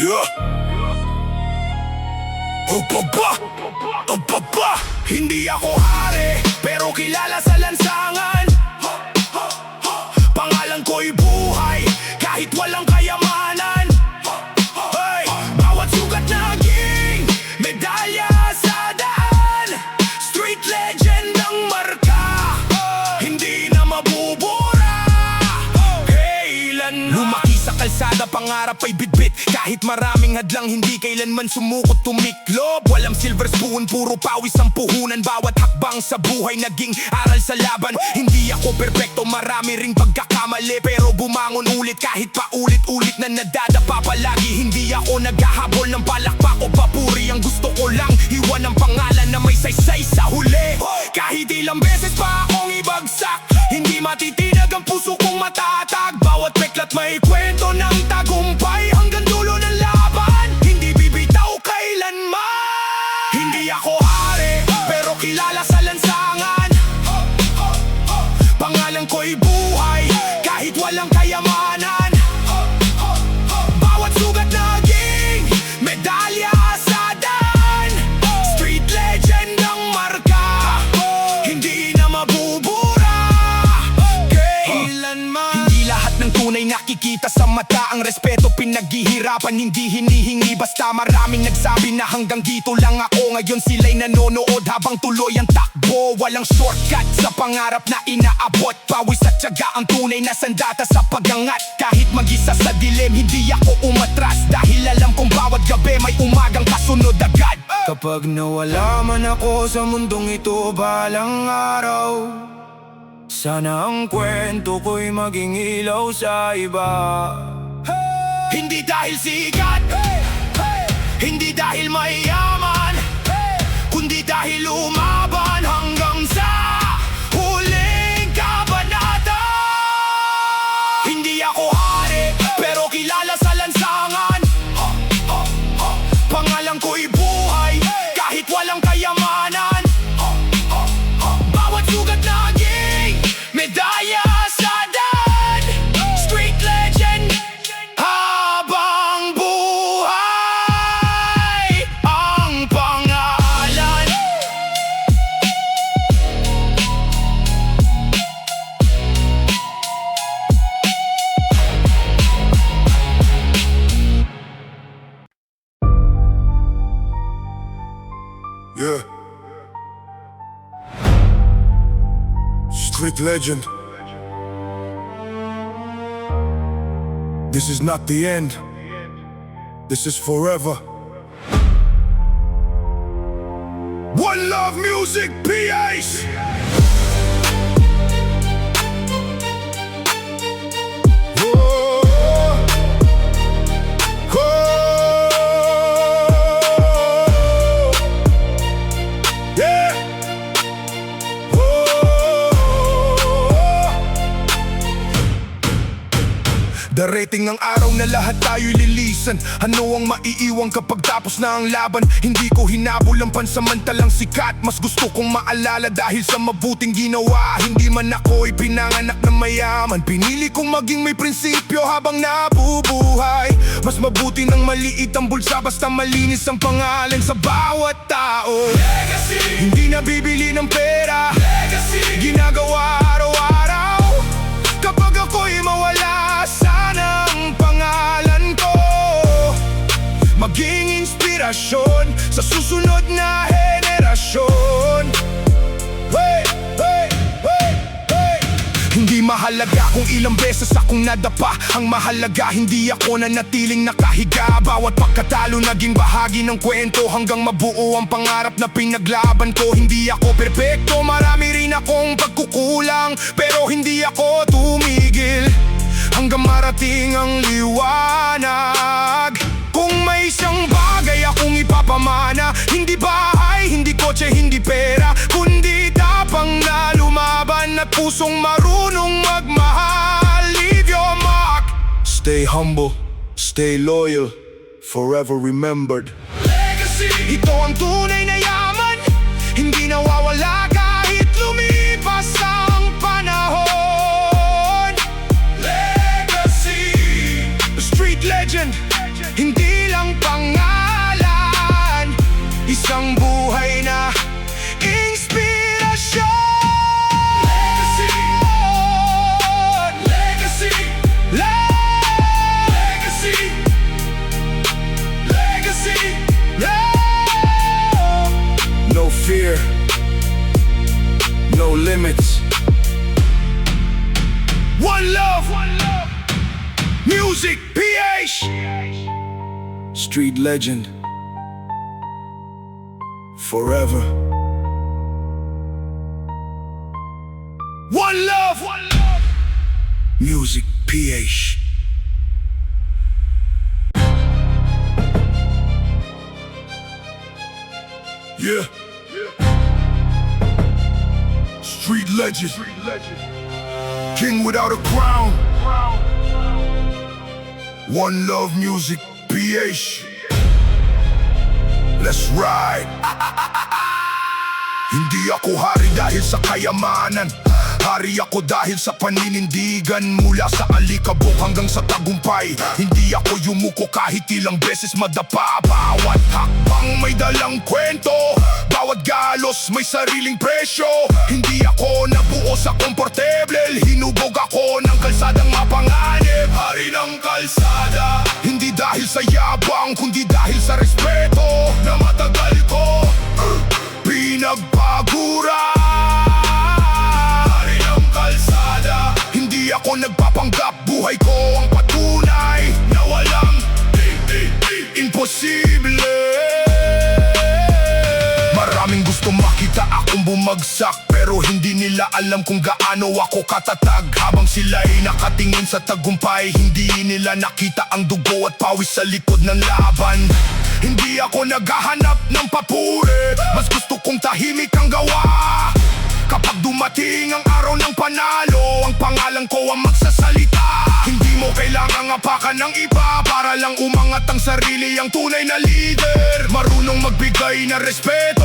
Yeah. Baba. Hindi ako hari, pero kilala sa lansangan. Pangalan ko'y buhay, kahit walang kayamanan. Hey, bawat sugat naging medalya sa daan. Street legend ang marka, hindi na mabubura. Kailan lumaki sa kalsada, pangarap ay bitbit. Kahit maraming hadlang, hindi kailanman sumukot tumiklob. Walang silver spoon, puro pawis ang puhunan. Bawat hakbang sa buhay naging aral sa laban. Hindi ako perpekto, marami ring pagkakamali, pero bumangon ulit kahit paulit-ulit na nadadapa palagi. Hindi ako naghahabol ng palakpak o papuri. Ang gusto ko lang, iwan ang pangalan na may saysay sa huli. Kahit ilang beses pa akong ibagsak, hindi matitinag ang puso kong matatag. Bawat peklat may kwento ng tagumpay, hanggang dulo ng laban, hindi bibitaw kailanman. Hindi ako hari, pero kilala sa lansangan. Pangalan ko'y buhay, kahit walang kayamanan. Bawat sugat naging medalya sa daan. Street legend ang marka, hindi na mabubura kailanman. Hindi lahat ng tunay nakikita sa mata. Ang respeto pinaghihirapan, hindi hinihingi basta. Maraming nagsabi na hanggang dito lang ako. Ngayon sila'y nanonood habang tuloy ang takbo. Walang shortcut sa pangarap na inaabot. Pawis at tiyaga ang tunay na sandata sa pagangat. Kahit mag-isa sa dilim, hindi ako umatras, dahil alam kong bawat gabi may umagang kasunod agad. Kapag nawala man ako sa mundong ito balang araw, sana ang kwento ko'y maging ilaw sa iba. Hindi dahil sikat, hindi dahil mayaman, kundi dahil lumaban hanggang sa huling kabanata. Hindi ako hari, pero kilala sa lansangan. Pangalan ko'y buhay, kahit walang kayamanan. Bawat sugat naging medalya sa daan. Street legend habang buhay ang pangalan. Yeah. Street legend. This is not the end. This is forever. One Love Music, PH. Darating ang araw na lahat tayo'y lilisan. Ano ang maiiwan kapag tapos na ang laban? Hindi ko hinabol ang pansamantalang sikat. Mas gusto kong maalala dahil sa mabuting ginawa. Hindi man ako'y pinanganak na mayaman, pinili kong maging may prinsipyo habang nabubuhay. Mas mabuti ng maliit ang bulsa basta malinis ang pangalan sa bawat tao. Legacy. Hindi nabibili ng pera. Legacy. Ginagawa araw-araw. Kapag ako'y mawala, sana ang pangalan ko maging inspirasyon sa susunod na henerasyon. Hey, hey, hey, hey. Hindi mahalaga kung ilang beses akong nadapa. Ang mahalaga hindi ako nanatiling nakahiga. Bawat pagkatalo naging bahagi ng kwento, hanggang mabuo ang pangarap na pinaglaban ko. Hindi ako perpekto, marami rin akong pagkukulang, pero hindi ako tumigil hanggang marating ang liwanag. Kung may isang bagay akong ipapamana, hindi bahay, hindi kotse, hindi pera, kundi tapang na lumaban at pusong marunong magmahal. Leave your mark. Stay humble, stay loyal, forever remembered. Legacy. Ito ang tunay na yaman, hindi nawawala kahit lumipas ang panahon. Legacy. Street legend, hindi lang Music PH. Street legend. Forever. One love. Music PH. Yeah. Street legend. King without a crown. One love music PH. Let's ride. Hindi ako hari dahil sa kayamanan. Hari ako dahil sa paninindigan. Mula sa alikabok hanggang sa tagumpay. Hindi ako yumuko kahit ilang beses madapa. Bawat hakbang may dalang kwento. Bawat galos may sariling presyo. Hindi ako nabuo sa komportable. Hinubog ako ng kalsadang mapanganib. Hari ng kalsada. Hindi dahil sa yabang, kundi dahil sa respeto na matagal ko pinagpagura. Hari ng kalsada. Hindi ako nagpapanggap, buhay ko ang patunay na walang imposible. Maraming gusto makita akong bumagsak, pero hindi nila alam kung gaano ako katatag. Habang sila'y nakatingin sa tagumpay, hindi nila nakita ang dugo at pawis sa likod ng laban. Hindi ako naghahanap ng papuri, mas gusto kong tahimik ang gawa. Kapag dumating ang araw ng panalo, ang pangalan ko ang magsasalita. Hindi mo kailangang apakan ng iba para lang umangat ang sarili, ang tunay na leader. Marunong magbigay ng respeto.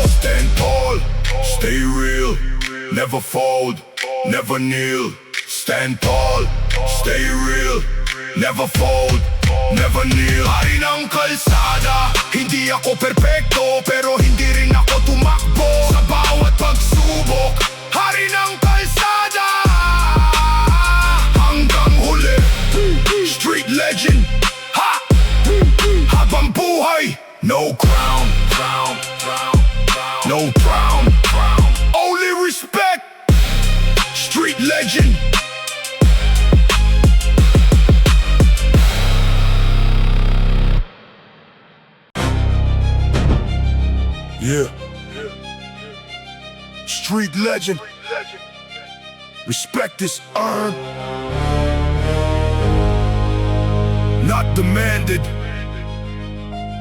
Stand tall, stay real, never fold, never kneel. Stand tall, stay real, never fold, never kneel. Hari ng kalsada. Hindi ako perpekto, pero hindi rin ako tumakbo sa bawat pagsubok. Hari ng kalsada hanggang huli. Street legend. Ha! Habang buhay, no crown, no crown, only respect. Street legend. Yeah. Street legend. Respect is earned, not demanded.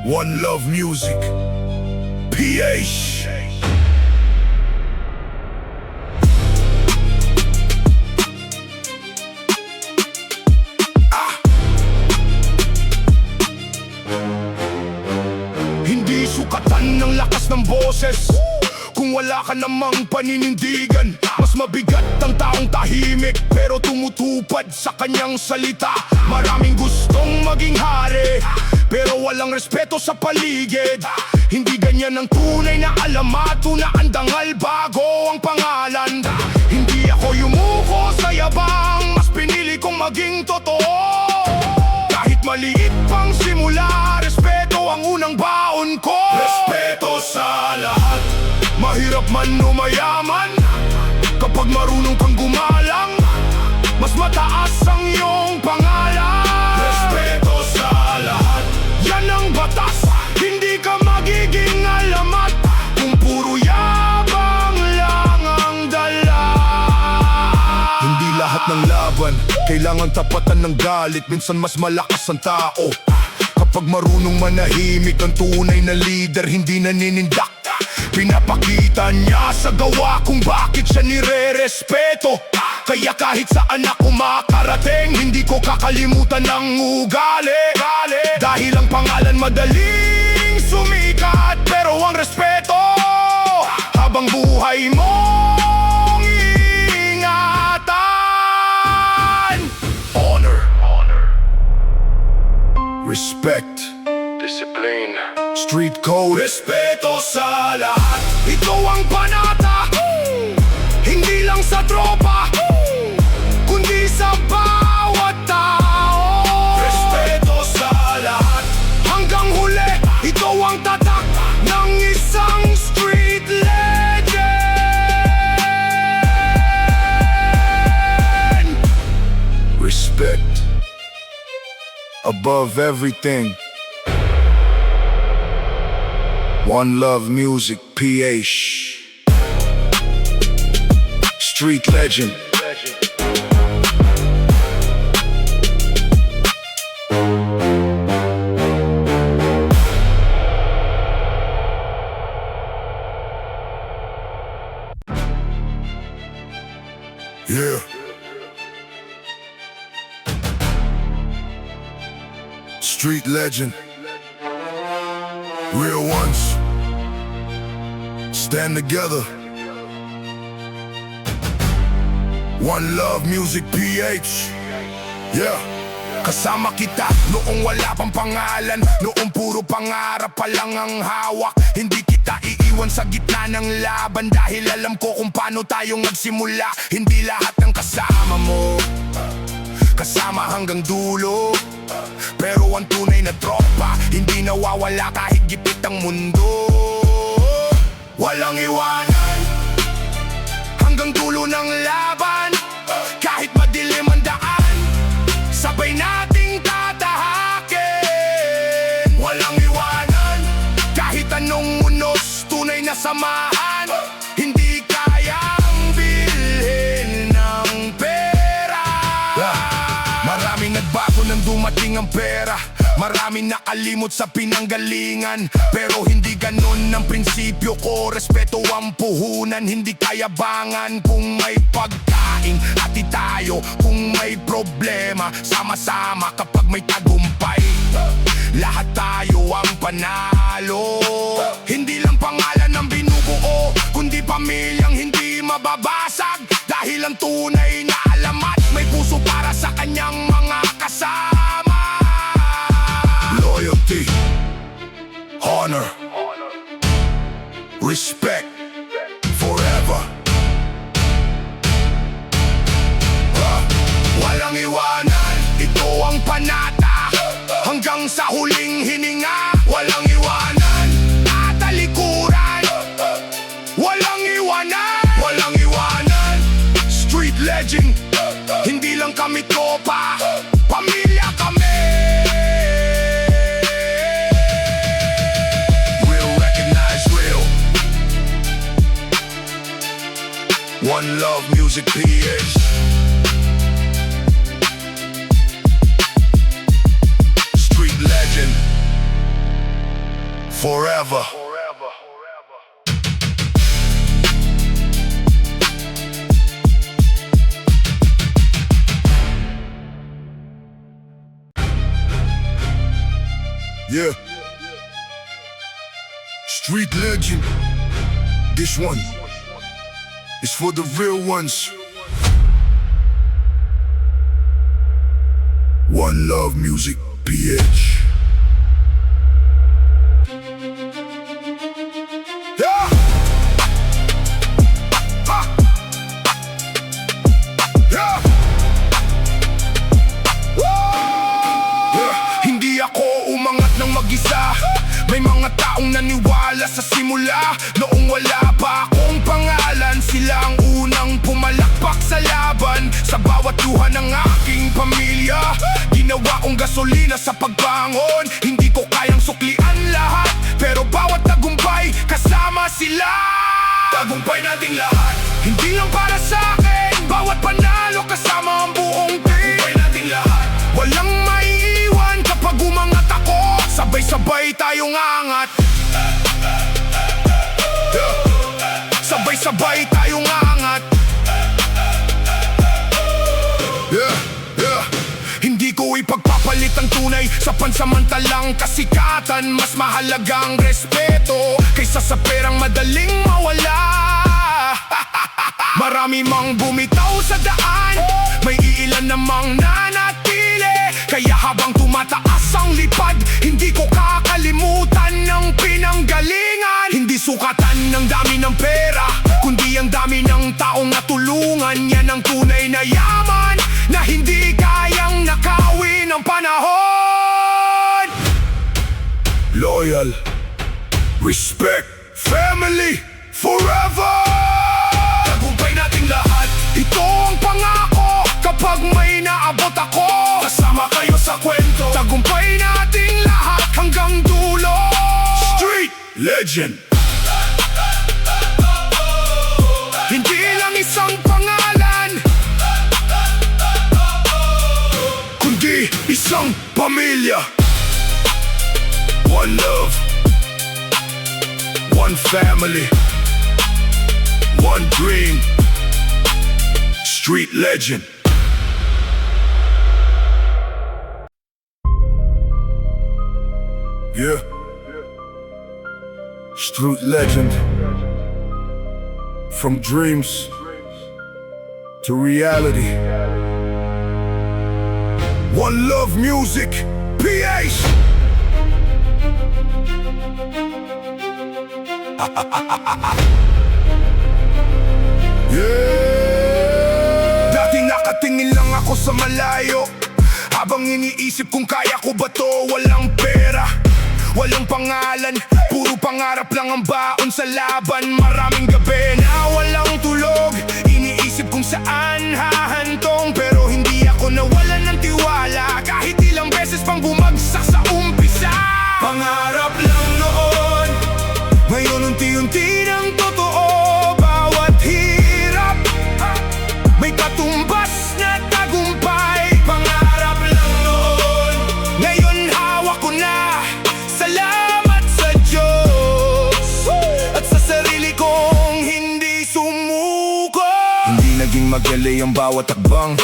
One love music PH. Hindi sukatan ng lakas ng boses kung wala ka namang paninindigan. Mas mabigat ang taong tahimik pero tumutupad sa kanyang salita. Maraming gustong maging hari pero walang respeto sa paligid. Hindi ganyan ang tunay na alamat, na ang dangal bago ang pangalan. Hindi ako yumuko sa yabang, mas pinili kong maging totoo. Kahit maliit pang simula, respeto ang unang baon ko. Respeto sa lahat, mahirap man o mayaman. Kapag marunong kang gumalang, mas mataas ang iyong pangalan. Respeto sa lahat, yan ang batas. Hindi ka magiging alamat kung puro yabang lang ang dala. Hindi lahat ng laban kailangan tapatan ng galit. Minsan mas malakas ang tao kapag marunong manahimik. Ang tunay na leader hindi naninindak. Pinapakita niya sa gawa kung bakit siya nire-respeto. Kaya kahit saan ako makarating, hindi ko kakalimutan ang ugali. Dahil ang pangalan madaling sumikat, pero ang respeto habang buhay mong ingatan. Honor, respect, discipline, street code. Respeto sa lahat, ito ang panata. Hindi lang sa tropa, kundi sa bawat tao. Respeto sa lahat, hanggang huli, ito ang tatak ng isang street legend. above everything. One Love Music PH. Street legend. Yeah. Street legend. Real ones. Stand together. One Love Music PH. Yeah. Kasama kita noong wala pang pangalan, noong puro pangarap pa lang ang hawak. Hindi kita iiwan sa gitna ng laban, dahil alam ko kung paano tayong nagsimula. Hindi lahat ng kasama mo kasama hanggang dulo, pero ang tunay na tropa hindi nawawala kahit gipit ang mundo. Walang iwanan hanggang dulo ng laban, kahit madilim ang daan, sabay nating tatahakin. Walang iwanan kahit anong unos, tunay na samahan hindi kayang bilhin ng pera. Maraming nagbago nang dumating ang pera, maraming nakalimot sa pinanggalingan, pero hindi ganun ang prinsipyo ko. Respeto ang puhunan, hindi kayabangan. Kung may pagkain, hati tayo. Kung may problema, sama-sama. Kapag may tagumpay, lahat tayo ang panalo. Hindi lang pangalan ang binubuo, kundi pamilyang hindi mababasag, dahil ang tunay na alamat may puso para sa kanyang mga kasama. Loyalty, honor, respect, forever. Walang iwanan, ito ang panata hanggang sa huling hininga. Walang iwanan at talikuran, walang iwanan, walang iwanan. Street legend, hindi lang kami tropa, pamilya kami. Real, recognize real. One Love Music PH. Street legend, forever. Yeah. Street legend. This one is for the real ones. One Love Music PH. Yeah. Yeah. Hindi ako umangat ng mag-isa, may mga taong naniwala sa simula. Noong wala pa akong pangalan, sila ang unang pumalakpak sa laban. Sa bawat luha ng aking pamilya, ginawa kong gasolina sa pagbangon. Hindi ko kayang suklian lahat, pero bawat tagumpay kasama sila. Tagumpay nating lahat, hindi lang para sa akin. Bawat panalo kasama ang buong team. Tagumpay nating lahat, walang maiiwan kapag umangat ako. Sabay-sabay tayong angat. Sabay-sabay tayong angat. Yeah, yeah. Hindi ko ipagpapalit ang tunay sa pansamantalang kasikatan. Mas mahalagang respeto kaysa sa perang madaling mawala. Marami mang bumitaw sa daan, may iilan namang nanatili. Kaya habang tumataas ang lipad, hindi ko kakalimutan ng pinanggalingan. Hindi sukatan ng dami ng pera, kundi ang dami ng taong natulungan. Yan ang tunay na yaman na hindi kayang nakawin ng panahon. Loyal, respect, family, forever. Tagumpay nating lahat, ito ang pangako. Kapag may naabot ako, kasama kayo sa kwento. Tagumpay Legend. Hindi lang isang pangalan, kundi isang pamilya. One love, one family, one dream. Street legend. Yeah. Street legend. From dreams to reality. One love music, PH. Yeah. Dati nakatingin lang ako sa malayo, habang iniisip kung kaya ko ba to. Walang pera, walang pangalan, puro pangarap lang ang baon sa laban. Maraming gabi na walang tulog, iniisip kung saan hahantong. Pero hindi ako nawalan ng tiwala, kahit ilang beses pang bumagsak sa umpisa. Pangarap lang noon, ngayon unti-unti ng totoo. Bawat hirap may katumbas na tagumpay. Pangarap lang noon, ngayon hawak ko na. Salamat sa Diyos at sa sarili kong hindi sumuko. Hindi naging magali ang bawat takbang,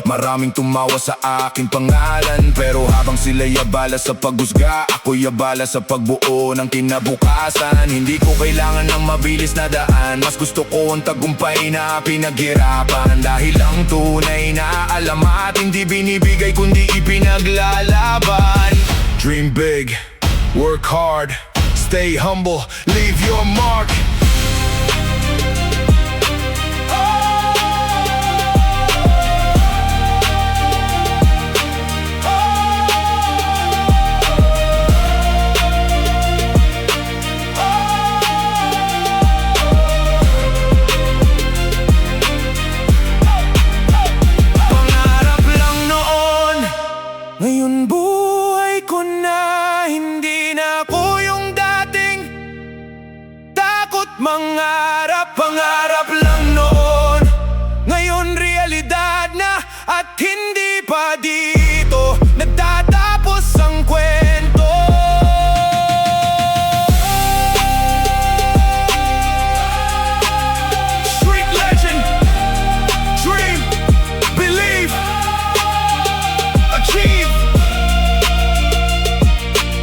maraming tumawa sa aking pangalan. Pero habang sila'y abala sa paghusga, ako'y abala sa pagbuo ng kinabukasan. Hindi ko kailangan ng mabilis na daan, mas gusto ko ang tagumpay na pinaghirapan. Dahil ang tunay na alamat, hindi binibigay kundi ipinaglalaban. Dream big, work hard, stay humble, leave your mark. Pangarap lang noon, ngayon buhay ko na. Hindi na ako yung dating takot mangarap. Pangarap lang noon, ngayon realidad na. At hindi pa dito nagtatapos ang kwento. Street legend, dream, believe, achieve.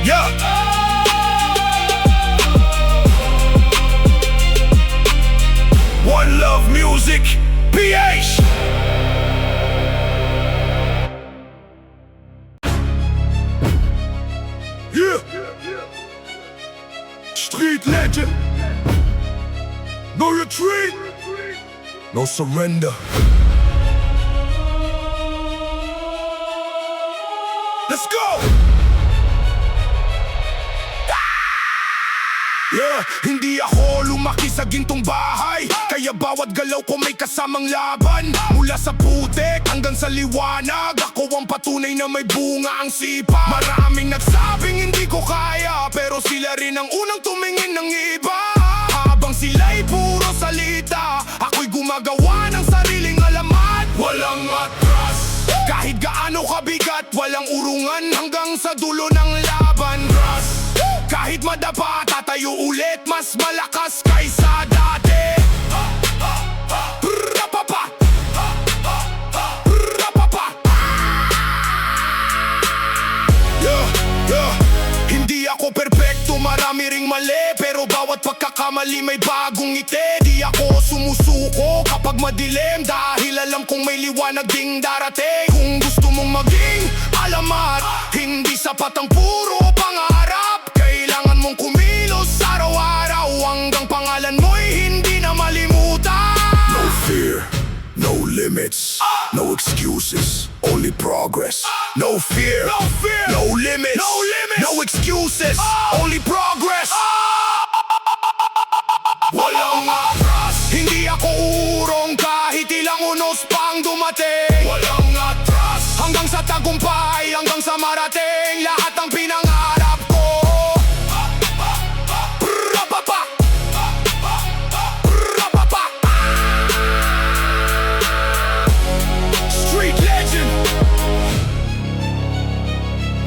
Yeah. One love music, PH. Yeah. Street legend. No retreat, no surrender. Let's go. Yeah, hindi ako lumaki sa gintong bahay, kaya bawat galaw ko may kasamang laban. Mula sa putik hanggang sa liwanag, ako ang patunay na may bunga ang sipa. Maraming nagsabing hindi ko kaya, pero sila rin ang unang tumingin ng iba. Habang sila'y puro salita, ako'y gumagawa ng sariling alamat. Walang atras, kahit gaano kabigat, walang urungan hanggang sa dulo ng laban. Kahit madapa, tatayo ulit, mas malakas kaysa dati. Rapapa, rapapa. Yeah, yeah. Hindi ako perpekto, marami ring mali, pero bawat pagkakamali may bagong ngiti. Di ako sumusuko kapag madilim, dahil alam kong may liwanag ding darating. Kung gusto mong maging alamat, hindi sapat ang puro pangarap. Kailangan mong kumilos araw-araw hanggang pangalan mo'y hindi na malimutan. No fear, no limits, no excuses, only progress. No fear, no fear, no limits, no limits, no excuses, only progress. Walang atras, hindi ako urong kahit ilang unos pang dumating. Walang atras, hanggang sa tagumpay, hanggang sa marating lahat ng pinangarap ko.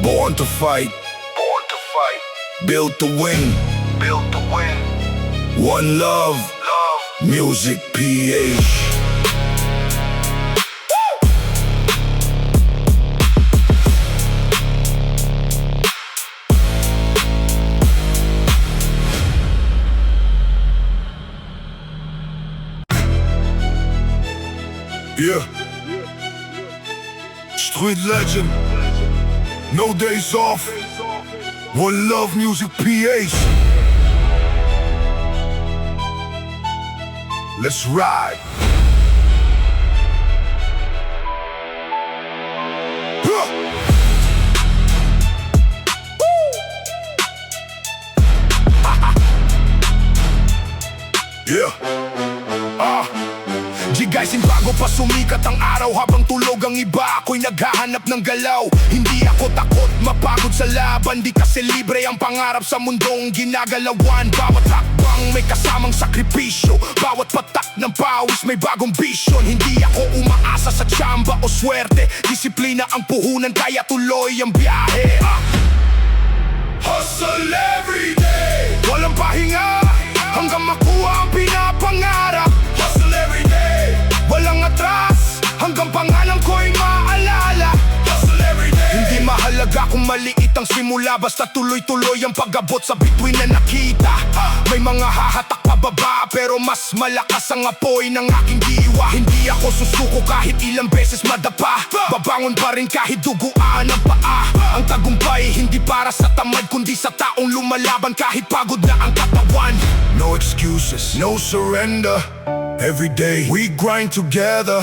Born to fight, built to win, One love, Music PH. Yeah. Street legend. No days off. One love, Music PH. Let's ride. Huh. Yeah. Guys, bago pa sumikat ang araw, habang tulog ang iba, ako'y naghahanap ng galaw. Hindi ako takot, mapagod sa laban, di kasi libre ang pangarap sa mundong ginagalawan. Bawat hakbang may kasamang sakripisyo, bawat patak ng pawis may bagong vision. Hindi ako umaasa sa tsamba o swerte, disiplina ang puhunan kaya tuloy ang biyahe. Hustle every day, walang pahinga hanggang makuha ang pinapangarap. Hustle every day, walang atras hanggang pangalan ko'y maalala. Hustle every day. Hindi mahalaga kung maliit ang simula, basta tuloy-tuloy ang pag-abot sa bituin na nakita. May mga hahatak pababa, pero mas malakas ang apoy ng aking diwa. Hindi ako susuko kahit ilang beses madapa, babangon pa rin kahit duguan ang paa. Ang tagumpay hindi para sa tamad, kundi sa taong lumalaban kahit pagod na ang katawan. No excuses, no surrender. Every day we grind together.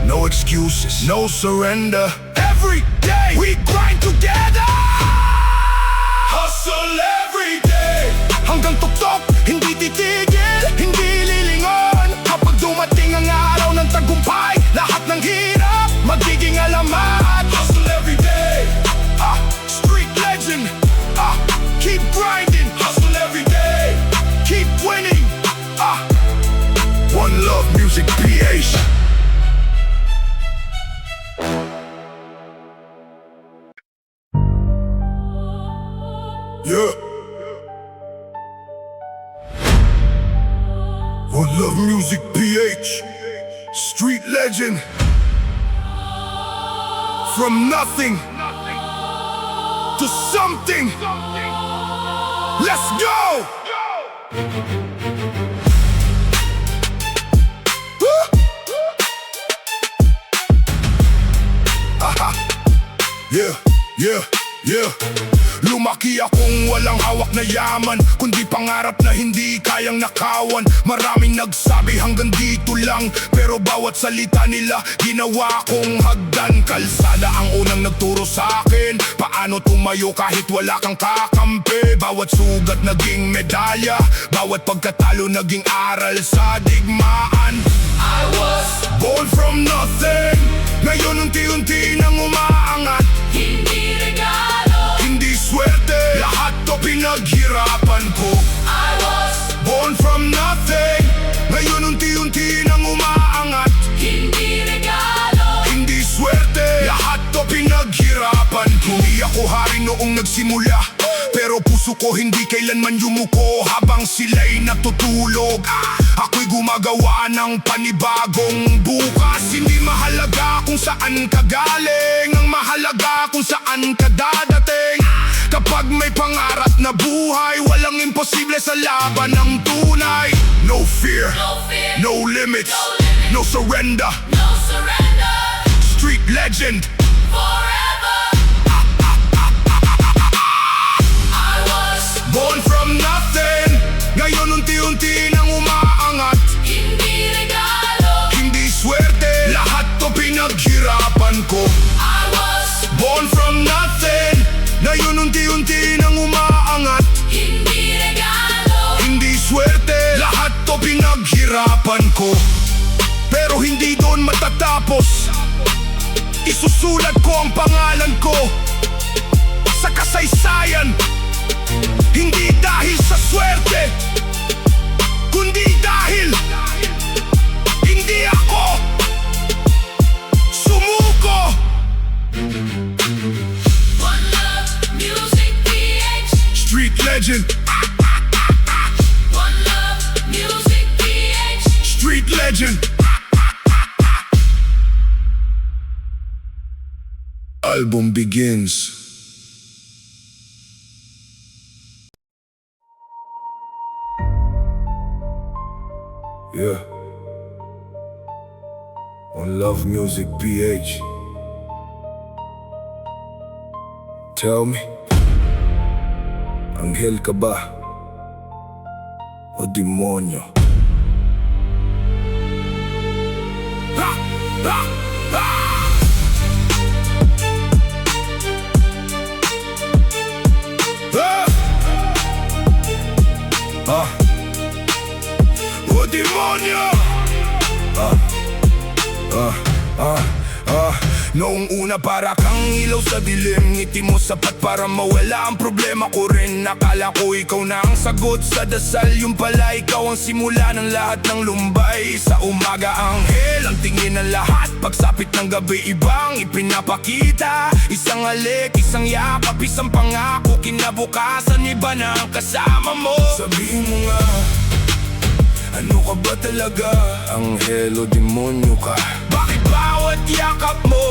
No excuses, no surrender. Every day we grind together. Hustle every day, hanggang tuktok, hindi titigil, hindi lilingon. Kapag dumating ang araw ng tagumpay, lahat ng hirap magiging alamat. Hustle every day, street legend, keep grinding. Hustle every day, keep winning. One love, Music PH. Yeah. One love, Music PH. Street legend. From nothing to something. Let's go. Yeah. Lumaki akong walang hawak na yaman, kundi pangarap na hindi kayang nakawan. Maraming nagsabi hanggang dito lang, pero bawat salita nila ginawa kong hagdan. Kalsada ang unang nagturo sa akin paano tumayo kahit wala kang kakampi. Bawat sugat naging medalya, bawat pagkatalo naging aral sa digmaan. I was born from nothing, ngayon unti-unti nang umaangat. Hindi regalo, Hindi swerte, lahat to pinaghirapan ko. I was Born from nothing, ngayon unti-unti nang umaangat. hindi regalo, Hindi swerte, lahat to pinaghirapan ko. Hindi ako hari noong nagsimula, pero puso ko hindi kailanman yumuko. Habang sila'y natutulog, ako'y gumagawa ng panibagong bukas. Hindi mahalaga kung saan ka galing, ang mahalaga kung saan ka dadating. Kapag may pangarap na buhay, walang imposible sa laban ng tunay. No fear, no limits, no surrender. no surrender, Street legend. forever. I was Born from nothing, ngayon unti-unti nang umaangat. hindi regalo, Hindi swerte, lahat to pinaghirapan ko. I was Born from nothing, ngayon unti-unti nang umaangat. hindi regalo, Hindi swerte, lahat to pinaghirapan ko. Pero hindi doon matatapos, isusulat ko ang pangalan ko sa kasaysayan. Hindi dahil sa swerte, kundi dahil hindi ako sumuko. one love, album begins. Yeah. On Love Music PH. Tell me, anghel ka ba o demonyo? Ha! Ha! Ha! O demonyo! Noong una para kang ilaw sa dilim, ngiti mo sapat para mawala ang problema ko rin. Nakala ko ikaw na ang sagot sa dasal, yung pala ikaw ang simula ng lahat ng lumbay. Sa umaga anghel, ang tingin ng lahat, pagsapit ng gabi ibang ipinapakita. Isang alik, isang yakap, isang pangako, kinabukasan iba na ang kasama mo. Sabihin mo nga, ano ka ba talaga? Anghel o demonyo ka? Bakit bawat yakap mo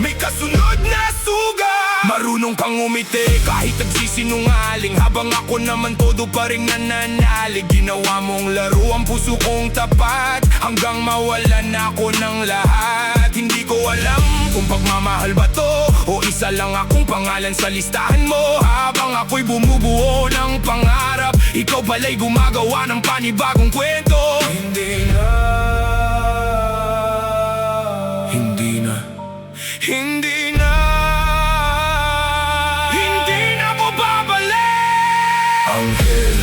may kasunod na suga? Marunong kang umiti kahit nagsisinungaling, habang ako naman todo pa rin nananalig. Ginawa mong laro ang puso kong tapat, hanggang mawalan ako ng lahat. Hindi ko alam kung pagmamahal ba to o isa lang akong pangalan sa listahan mo. Habang ako'y bumubuo ng pangarap, ikaw pala'y gumagawa ng panibagong kwento. Hindi na, hindi na, hindi na, hindi na ko babalik. Anghel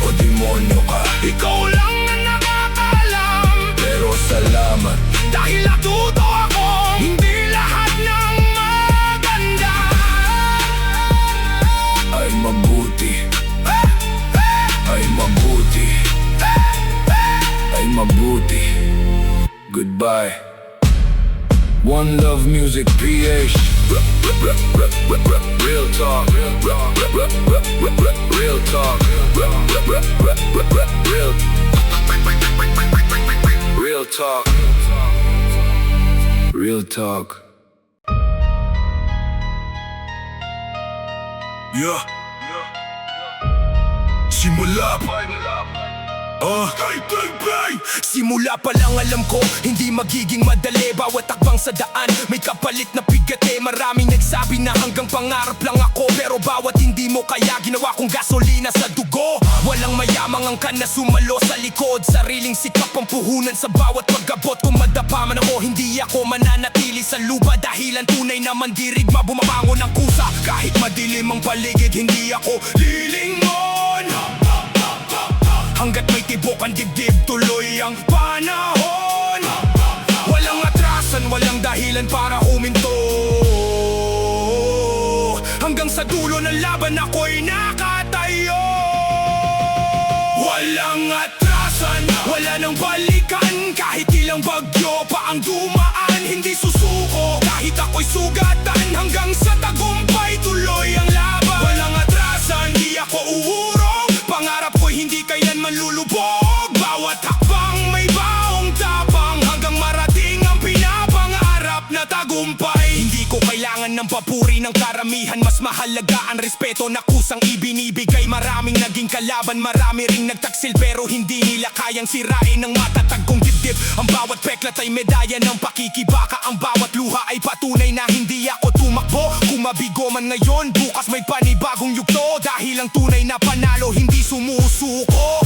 o demonyo ka, ikaw lang na nakakalam. Pero salamat dahil natuto ako, hindi lahat ng maganda ay mabuti. Ay mabuti. Ay mabuti. Goodbye. One Love Music PH. Real talk. Real talk. Real talk. Real talk. Yeah. Simula pa. Simula pa lang alam ko, hindi magiging madali. Bawat takbang sa daan, may kapalit na bigate. Maraming nagsabi na hanggang pangarap lang ako, pero bawat hindi mo kaya, ginawa kong gasolina sa dugo. Walang mayamang ang na sumalo sa likod, sariling sikap ang puhunan sa bawat pagabot. Kung madapa man ako, hindi ako mananatili sa lupa, dahilan tunay naman dirigma, bumabangon ng kusa. Kahit madilim ang paligid, hindi ako lilingon. Hanggat may tibok ang dibdib, tuloy ang panahon. Walang atrasan, walang dahilan para huminto. Hanggang sa dulo ng laban ako'y nakatayo. Walang atrasan, wala nang balikan. Kahit ilang bagyo pa ang dumaan, hindi susuko. Kahit ako'y sugatan, hanggang sa tagumpay tuloy ang laban. Walang atrasan, di ako uurong. Pangarap ko'y hindi kailanman lulubog. Bawat hakbang may baong tapang, hanggang marating ang pinapangarap na tagumpay. Hindi ko kailangan ng papuri ng karamihan, mas mahalaga ang respeto na kusang ibinibigay. Maraming naging kalaban, marami ring nagtaksil, pero hindi nila kayang sirain ng matatag kong dibdib. Ang bawat peklat ay medalya ng pakikibaka, ang bawat luha ay patunay na hindi ako tumakbo. Kung mabigo man ngayon, bukas may panibagong yugto, dahil ang tunay na panalo hindi sumusuko.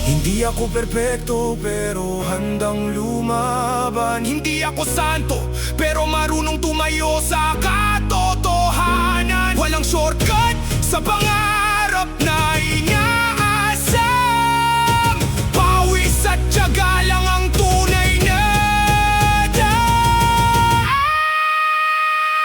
Hindi ako perpekto, pero handang lumaban. Hindi ako santo, pero marunong tumayo sa katotohanan. Walang shortcut sa pangarap na inaasam. Pawis at tiyaga lang ang tunay na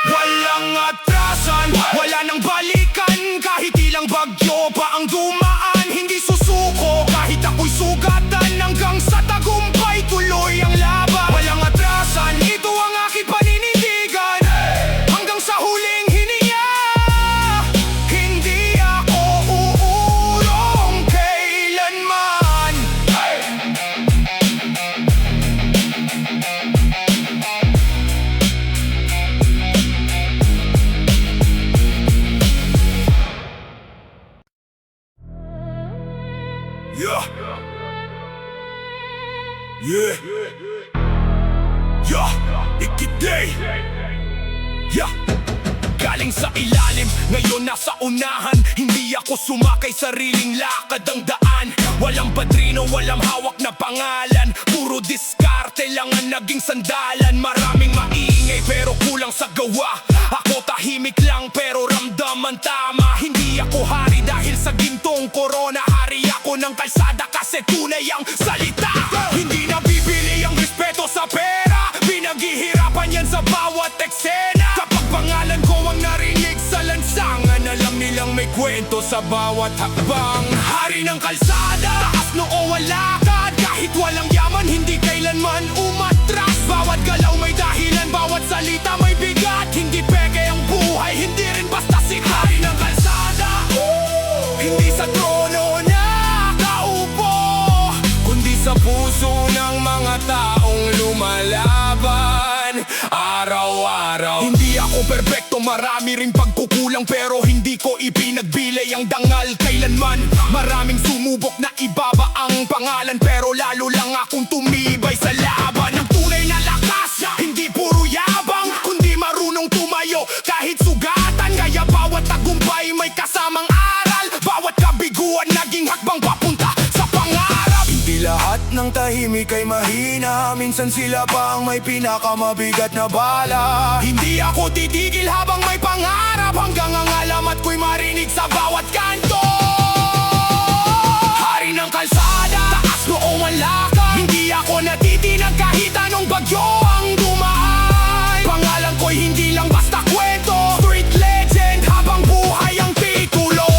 walang atrasan, wala nang balikan. Kahit ilang bagyo pa ang dumaan, hindi susuko. Kahit ako'y sugatan, hanggang sa tagumpay tuloy ang laban. Walang atrasan, ito ang aking paninindigan. Hanggang sa huling hininga, hindi ako uurong kailanman. Hey! Yeah! Galing sa ilalim, ngayon nasa unahan. Hindi ako sumakay, sariling lakad ang daan. Walang padrino, walang hawak na pangalan. Puro diskarte lang ang naging sandalan. Maraming maingay pero kulang sa gawa. Ako tahimik lang pero ramdaman tama. Hindi ako hari dahil sa gintong corona. Hari ako ng kalsada kasi tunay ang salita. Hindi nabibili ang respeto sa pera. Pinaghihirapan yan sa bawat eksena. Kapag pangalan ko ang narinig sa lansangan, alam nilang may kwento sa bawat hakbang. Hari ng kalsada, taas noo walakad. Kahit walang yaman, hindi kailanman umatras. Bawat galaw may dahilan, bawat salita may bigat. Hindi peke ang buhay, hindi rin basta sikat. Hari ng kalsada, hindi sa trono nakaupo, kundi sa puso ng mga taong lumalaban araw-araw. Hindi ako perpekto, marami ring pagkukulang, pero hindi ko ipinagbilay ang dangal kailanman. Maraming sumubok na ibaba ang pangalan, pero lalo lang akong tumibay sa laban. Ang tunay na lakas, hindi puro yabang, kundi marunong tumayo kahit sugatan. Kaya bawat tagumpay may kasamang aral, bawat kabiguan naging hakbang papunta sa pangarap. Hindi lahat ng tahimik ay mahina, minsan sila pa ang may pinakamabigat na bala. Hindi ako titigil habang may pangarap, hanggang ang alamat ko'y marinig sa bawat kanto. Hari ng kalsada, taas noong malakad. Hindi ako natitinag kahit anong bagyo ang dumaan. Pangalan ko'y hindi lang basta kwento, street legend habang buhay ang titulo.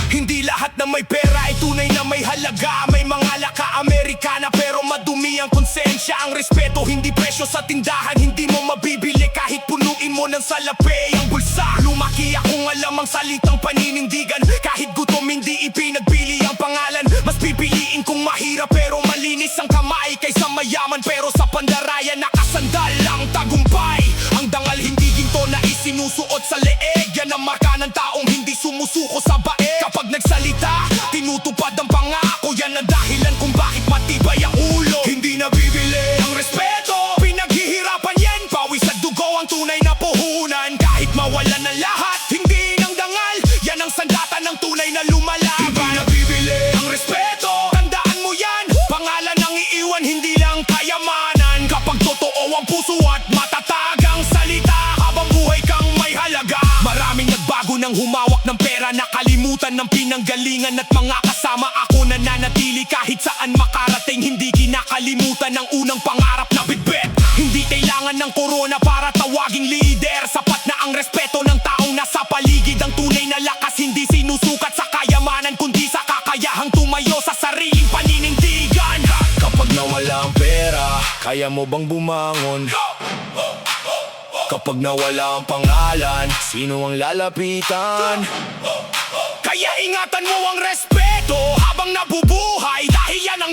Hindi lahat na may pera ay tunay na may halaga. May mga laka-Amerikana pero madumi ang konsensya. Ang respeto hindi presyo sa tindahan, hindi mo mabibili kahit punuin mo ng salapi ang bulsa. Lumaki akong alam ang salitang paninindigan, kahit gutom hindi ipinagbili ang pangalan. Mas pipiliin kong mahirap pero malinis ang kamay, kaysa mayaman pero sa pandarayan nakasandal ang tagumpay. Ang dangal hindi ginto na isinusuot sa leeg, yan ang marka ng taong hindi sumusuko sa baeg. Kapag nagsalita, tinutupad ang pangako, yan ang dahilan kung bakit matibay ang ulo. Hindi nabibili ang respeto, pinaghihirapan yan, pawis at dugo ang tunay na puhunan. Kahit mawalan ng lahat, hindi ng dangal, yan ang sandata ng tunay na lumalaban. Hindi nabibili ang respeto, tandaan mo yan, pangalan ang iiwan, hindi lang kayamanan. Kapag totoo ang puso at matatag ang salita, habang buhay kang may halaga. Maraming nagbago ng humawak ng pera, nakalimutan ng pinanggalingan at mga kasama. Ako nananatili kahit saan makarating, hindi kinakalimutan ang unang pangarap na bitbit. Hindi kailangan ng corona para tawaging leader, sapat na ang respeto ng taong nasa paligid. Ang tunay na lakas hindi sinusukat sa kayamanan, kundi sa kakayahang tumayo sa sariling paninindigan. Kapag nawala ang pera, kaya mo bang bumangon? Kapag nawala ang pangalan, sino ang lalapitan? Kaya ingatan mo ang respeto habang nabubuhay, dahil yan ang